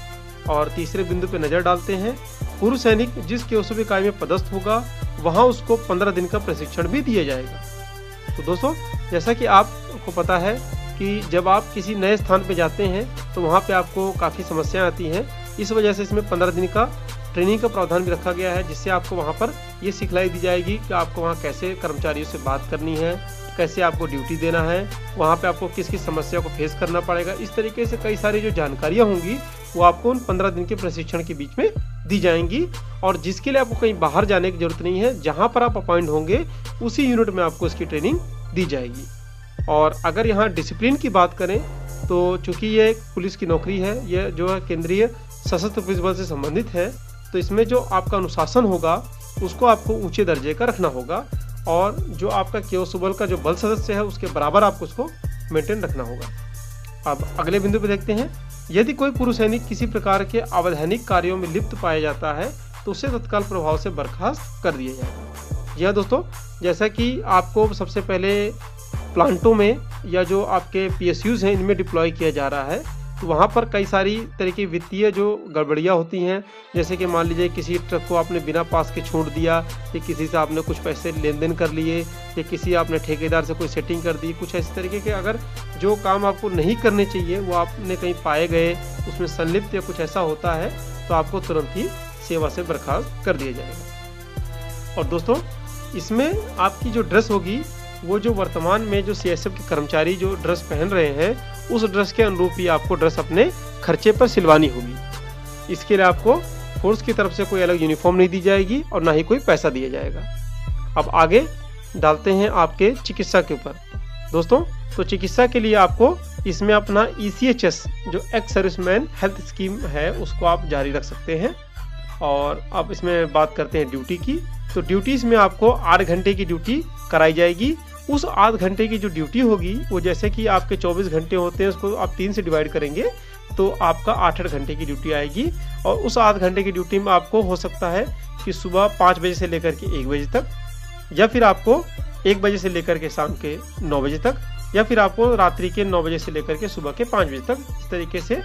और तीसरे बिंदु पे नजर डालते हैं, पूर्व सैनिक जिस KOCB इकाई में पदस्थ होगा वहां उसको 15 दिन का प्रशिक्षण भी दिया जाएगा। तो दोस्तों, जैसा कि आपको पता है कि जब आप किसी नए स्थान पे जाते हैं तो वहाँ पे आपको काफ़ी समस्याएं आती हैं, इस वजह से इसमें 15 दिन का ट्रेनिंग का प्रावधान भी रखा गया है जिससे आपको वहाँ पर ये सिखलाई दी जाएगी कि आपको वहाँ कैसे कर्मचारियों से बात करनी है, कैसे आपको ड्यूटी देना है, वहाँ पे आपको किस किस समस्या को फेस करना पड़ेगा। इस तरीके से कई सारी जो जानकारियाँ होंगी वो आपको उन 15 दिन के प्रशिक्षण के बीच में दी जाएंगी और जिसके लिए आपको कहीं बाहर जाने की जरूरत नहीं है, जहाँ पर आप अपॉइंट होंगे उसी यूनिट में आपको इसकी ट्रेनिंग दी जाएगी। और अगर यहाँ डिसिप्लिन की बात करें तो चूंकि ये एक पुलिस की नौकरी है, ये जो है केंद्रीय सशस्त्र पुलिस बल से संबंधित है, तो इसमें जो आपका अनुशासन होगा उसको आपको ऊंचे दर्जे का रखना होगा और जो आपका केओसुबल का जो बल सदस्य है उसके बराबर आपको उसको मेंटेन रखना होगा। अब अगले बिंदु पे देखते हैं, यदि कोई पूर्व सैनिक किसी प्रकार के अवैधानिक कार्यों में लिप्त पाया जाता है तो उसे तत्काल प्रभाव से बर्खास्त कर दिया जाएगा। जी हाँ दोस्तों, जैसा कि आपको सबसे पहले प्लांटों में या जो आपके PSUs हैं इनमें डिप्लॉय किया जा रहा है, तो वहाँ पर कई सारी तरह की वित्तीय जो गड़बड़ियाँ होती हैं, जैसे कि मान लीजिए किसी ट्रक को आपने बिना पास के छोड़ दिया, या किसी से आपने कुछ पैसे लेन देन कर लिए, या किसी आपने ठेकेदार से कोई सेटिंग कर दी, कुछ इस तरीके के अगर जो काम आपको नहीं करने चाहिए वो आपने कहीं पाए गए, उसमें संलिप्त या कुछ ऐसा होता है तो आपको तुरंत ही सेवा से बर्खास्त कर दिया जाएगा। और दोस्तों, इसमें आपकी जो ड्रेस होगी वो जो वर्तमान में जो CSF के कर्मचारी जो ड्रेस पहन रहे हैं उस ड्रेस के अनुरूप ही आपको ड्रेस अपने खर्चे पर सिलवानी होगी। इसके लिए आपको फोर्स की तरफ से कोई अलग यूनिफॉर्म नहीं दी जाएगी और ना ही कोई पैसा दिया जाएगा। अब आगे डालते हैं आपके चिकित्सा के ऊपर। दोस्तों, तो चिकित्सा के लिए आपको इसमें अपना ECHS जो एक्स सर्विसमैन हेल्थ स्कीम है उसको आप जारी रख सकते हैं। और अब इसमें बात करते हैं ड्यूटी की, तो ड्यूटीज में आपको 8 घंटे की ड्यूटी कराई जाएगी। उस 8 घंटे की जो ड्यूटी होगी वो जैसे कि आपके 24 घंटे होते हैं उसको आप 3 से डिवाइड करेंगे तो आपका 8 घंटे की ड्यूटी आएगी। और उस 8 घंटे की ड्यूटी में आपको हो सकता है कि सुबह 5 बजे से लेकर के 1 बजे तक, या फिर आपको 1 बजे से लेकर के शाम के 9 बजे तक, या फिर आपको रात्रि के 9 बजे से लेकर के सुबह के 5 बजे तक, इस तरीके से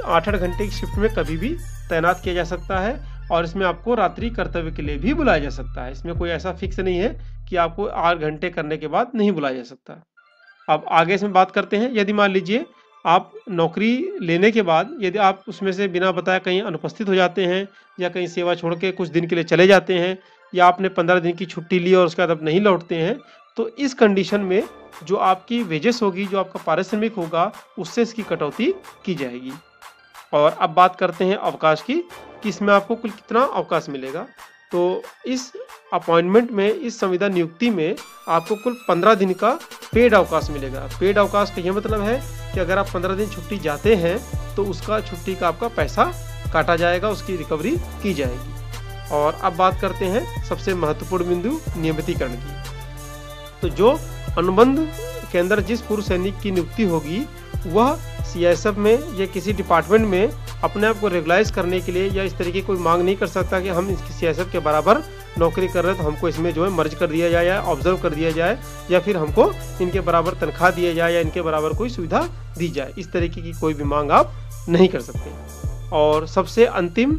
8 घंटे की शिफ्ट में कभी भी तैनात किया जा सकता है। और इसमें आपको रात्रि कर्तव्य के लिए भी बुलाया जा सकता है। इसमें कोई ऐसा फिक्स नहीं है कि आपको 8 घंटे करने के बाद नहीं बुलाया जा सकता। अब आगे इसमें बात करते हैं, यदि मान लीजिए आप नौकरी लेने के बाद यदि आप उसमें से बिना बताए कहीं अनुपस्थित हो जाते हैं या कहीं सेवा छोड़ के कुछ दिन के लिए चले जाते हैं, या आपने 15 दिन की छुट्टी ली और उसके बाद आप नहीं लौटते हैं, तो इस कंडीशन में जो आपकी वेजेस होगी, जो आपका पारिश्रमिक होगा, उससे इसकी कटौती की जाएगी। और अब बात करते हैं अवकाश की कि इसमें आपको कुल कितना अवकाश मिलेगा। तो इस अपॉइंटमेंट में, इस संविदा नियुक्ति में आपको कुल 15 दिन का पेड अवकाश मिलेगा। पेड अवकाश का यह मतलब है कि अगर आप 15 दिन छुट्टी जाते हैं तो उसका छुट्टी का आपका पैसा काटा जाएगा, उसकी रिकवरी की जाएगी। और अब बात करते हैं सबसे महत्वपूर्ण बिंदु, नियमितीकरण की। तो जो अनुबंध के अंदर जिस पूर्व सैनिक की नियुक्ति होगी वह CSF में या किसी डिपार्टमेंट में अपने आप को रेगुलाइज करने के लिए या इस तरीके कोई मांग नहीं कर सकता कि हम इसकी CSF के बराबर नौकरी कर रहे हैं तो हमको इसमें जो है मर्ज कर दिया जाए या ऑब्जर्व कर दिया जाए, या फिर हमको इनके बराबर तनख्वाह दिया जाए या इनके बराबर कोई सुविधा दी जाए। इस तरीके की कोई भी मांग आप नहीं कर सकते। और सबसे अंतिम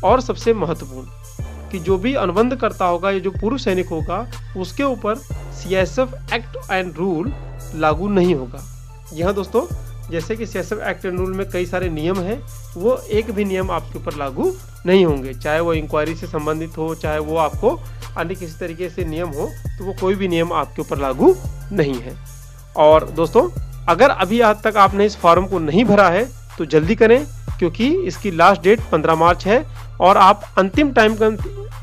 और सबसे महत्वपूर्ण कि जो भी अनुबंध करता होगा या जो पूर्व सैनिक होगा उसके ऊपर CSF एक्ट एंड रूल लागू नहीं होगा। यहाँ दोस्तों, जैसे कि CSF एक्ट एंड रूल में कई सारे नियम हैं, वो एक भी नियम आपके ऊपर लागू नहीं होंगे, चाहे वो इंक्वायरी से संबंधित हो, चाहे वो आपको अन्य किसी तरीके से नियम हो, तो वो कोई भी नियम आपके ऊपर लागू नहीं है। और दोस्तों, अगर अभी आज तक आपने इस फॉर्म को नहीं भरा है तो जल्दी करें, क्योंकि इसकी लास्ट डेट 15 मार्च है और आप अंतिम टाइम का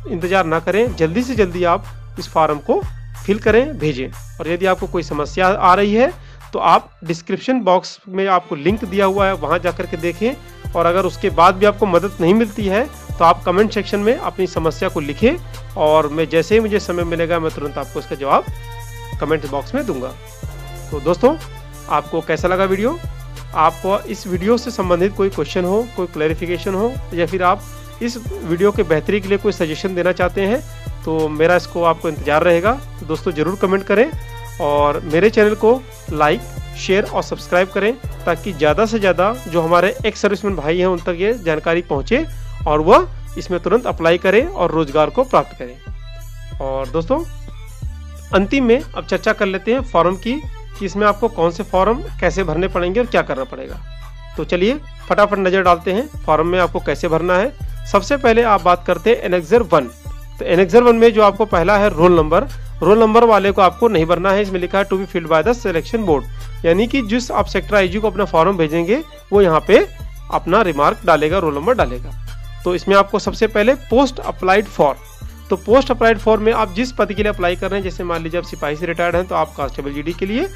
इंतजार ना करें, जल्दी से जल्दी आप इस फॉर्म को फिल करें, भेजें। और यदि आपको कोई समस्या आ रही है तो आप डिस्क्रिप्शन बॉक्स में आपको लिंक दिया हुआ है, वहां जाकर के देखें। और अगर उसके बाद भी आपको मदद नहीं मिलती है तो आप कमेंट सेक्शन में अपनी समस्या को लिखें और मैं जैसे ही मुझे समय मिलेगा मैं तुरंत आपको इसका जवाब कमेंट बॉक्स में दूंगा। तो दोस्तों, आपको कैसा लगा वीडियो? आपको इस वीडियो से संबंधित कोई क्वेश्चन हो, कोई क्लैरिफिकेशन हो, या फिर आप इस वीडियो के बेहतरी के लिए कोई सजेशन देना चाहते हैं तो मेरा इसको आपको इंतजार रहेगा। तो दोस्तों, ज़रूर कमेंट करें और मेरे चैनल को लाइक, शेयर और सब्सक्राइब करें ताकि ज़्यादा से ज़्यादा जो हमारे एक्स सर्विसमैन भाई हैं उन तक ये जानकारी पहुँचे और वह इसमें तुरंत अप्लाई करें और रोजगार को प्राप्त करें। और दोस्तों, अंतिम में अब चर्चा कर लेते हैं फॉर्म की कि इसमें आपको कौन से फॉर्म कैसे भरने पड़ेंगे और क्या करना पड़ेगा। तो चलिए फटाफट नज़र डालते हैं फॉर्म में आपको कैसे भरना है। सबसे पहले आप बात करते हैं एनेक्सर 1। तो एनेक्सर 1 में जो आपको पहला है रोल नंबर वाले को आपको नहीं भरना है। इसमें लिखा है to be filled by the selection board, यानी कि जिस आप सेक्टर आईजी को अपना फॉर्म भेजेंगे वो यहाँ पे अपना रिमार्क डालेगा, रोल नंबर डालेगा। तो इसमें आपको सबसे पहले पोस्ट अप्लाइड फॉर, तो पोस्ट अप्लाइड फॉर में आप जिस पद के लिए अप्लाई कर रहे हैं, जैसे मान लीजिए आप सिपाही से रिटायर्ड हैं तो आप कांस्टेबल जीडी के लिए,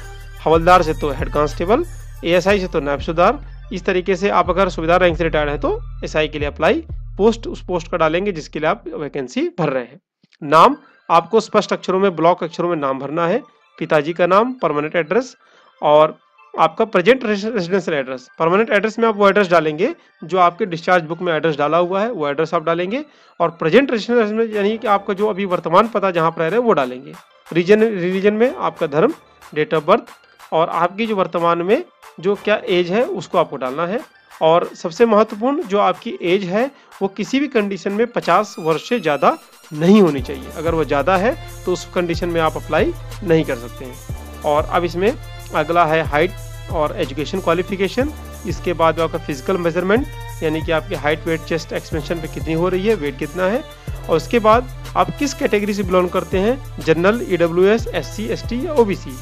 हवलदार से तो हेड कांस्टेबल, एएसआई से तो नायब सूबेदार, इस तरीके से आप अगर सूबेदार रैंक से रिटायर्ड हैं तो एसआई के लिए अप्लाई पोस्ट, उस पोस्ट का डालेंगे जिसके लिए आप वैकेंसी भर रहे हैं। नाम आपको स्पष्ट अक्षरों में, ब्लॉक अक्षरों में नाम भरना है, पिताजी का नाम, परमानेंट एड्रेस और आपका present residential address. Permanent address में आप वो एड्रेस डालेंगे जो आपके डिस्चार्ज बुक में एड्रेस डाला हुआ है, वो एड्रेस आप डालेंगे। और प्रेजेंट रेजिडेंशियल एड्रेस में यानी कि आपका जो अभी वर्तमान पता जहाँ पर रह रहे हैं वो डालेंगे। रिलीजन में आपका धर्म, डेट ऑफ बर्थ और आपकी जो वर्तमान में जो क्या एज है उसको आपको डालना है। और सबसे महत्वपूर्ण, जो आपकी एज है वो किसी भी कंडीशन में 50 वर्ष से ज़्यादा नहीं होनी चाहिए। अगर वो ज़्यादा है तो उस कंडीशन में आप अप्लाई नहीं कर सकते हैं। और अब इसमें अगला है हाइट और एजुकेशन क्वालिफिकेशन। इसके बाद आपका फिजिकल मेजरमेंट, यानी कि आपकी हाइट, वेट, चेस्ट एक्सपेंशन पे कितनी हो रही है, वेट कितना है। और उसके बाद आप किस कैटेगरी से बिलोंग करते हैं, जनरल, EWS, SC, ST या OBC।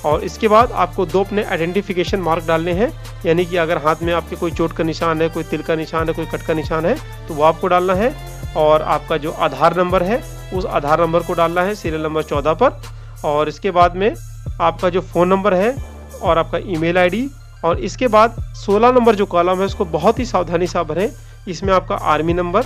और इसके बाद आपको 2 अपने आइडेंटिफिकेशन मार्क डालने हैं, यानी कि अगर हाथ में आपके कोई चोट का निशान है, कोई तिल का निशान है, कोई कट का निशान है तो वो आपको डालना है। और आपका जो आधार नंबर है उस आधार नंबर को डालना है सीरियल नंबर 14 पर। और इसके बाद में आपका जो फ़ोन नंबर है और आपका ईमेल आईडी। और इसके बाद 16 नंबर जो कॉलम है उसको बहुत ही सावधानी से भरें। इसमें आपका आर्मी नंबर,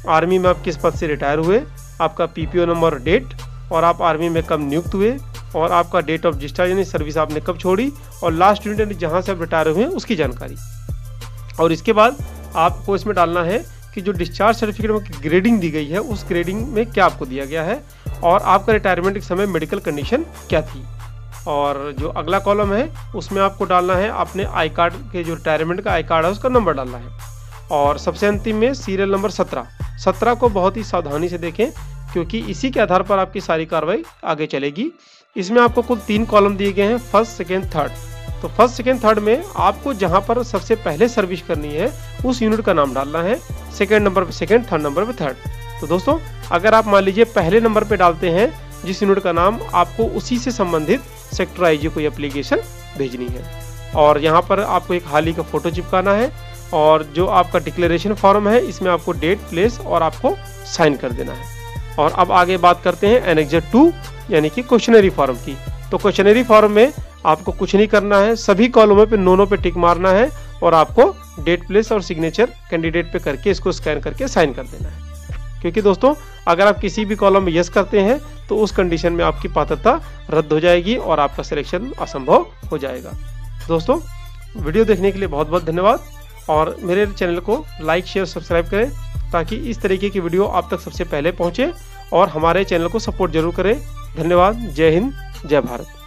आर्मी में आप किस पद से रिटायर हुए, आपका PPO नंबर, डेट और आप आर्मी में कब नियुक्त हुए और आपका डेट ऑफ डिस्चार्ज यानी सर्विस आपने कब छोड़ी और लास्ट यूनिट जहाँ से आप रिटायर हुए हैं उसकी जानकारी। और इसके बाद आपको इसमें डालना है कि जो डिस्चार्ज सर्टिफिकेट में ग्रेडिंग दी गई है उस ग्रेडिंग में क्या आपको दिया गया है और आपका रिटायरमेंट के समय मेडिकल कंडीशन क्या थी। और जो अगला कॉलम है उसमें आपको डालना है अपने आई कार्ड के, जो रिटायरमेंट का आई कार्ड है उसका नंबर डालना है। और सबसे अंतिम में सीरियल नंबर 17 को बहुत ही सावधानी से देखें क्योंकि इसी के आधार पर आपकी सारी कार्रवाई आगे चलेगी। इसमें आपको कुल 3 कॉलम दिए गए हैं, फर्स्ट, सेकेंड, थर्ड। तो फर्स्ट, सेकेंड, थर्ड में आपको जहां पर सबसे पहले सर्विस करनी है उस यूनिट का नाम डालना है, सेकेंड नंबर पे सेकेंड, थर्ड नंबर पे थर्ड। तो दोस्तों, अगर आप मान लीजिए पहले नंबर पे डालते हैं जिस यूनिट का नाम, आपको उसी से संबंधित सेक्टर आईजी को एप्लीकेशन भेजनी है। और यहाँ पर आपको एक हाल ही का फोटो चिपकाना है और जो आपका डिक्लेरेशन फॉर्म है इसमें आपको डेट, प्लेस और आपको साइन कर देना है। और अब आगे बात करते हैं एनेक्जर 2 यानी कि क्वेश्चनरी फॉर्म की। तो क्वेश्चनरी फॉर्म में आपको कुछ नहीं करना है, सभी कॉलमों पे नो पे टिक मारना है और आपको डेट, प्लेस और सिग्नेचर कैंडिडेट पे करके इसको स्कैन करके साइन कर देना है। क्योंकि दोस्तों, अगर आप किसी भी कॉलम में यस करते हैं तो उस कंडीशन में आपकी पात्रता रद्द हो जाएगी और आपका सिलेक्शन असंभव हो जाएगा। दोस्तों, वीडियो देखने के लिए बहुत बहुत धन्यवाद और मेरे चैनल को लाइक, शेयर, सब्सक्राइब करें ताकि इस तरीके की वीडियो आप तक सबसे पहले पहुंचे और हमारे चैनल को सपोर्ट जरूर करें। धन्यवाद। जय हिंद, जय भारत।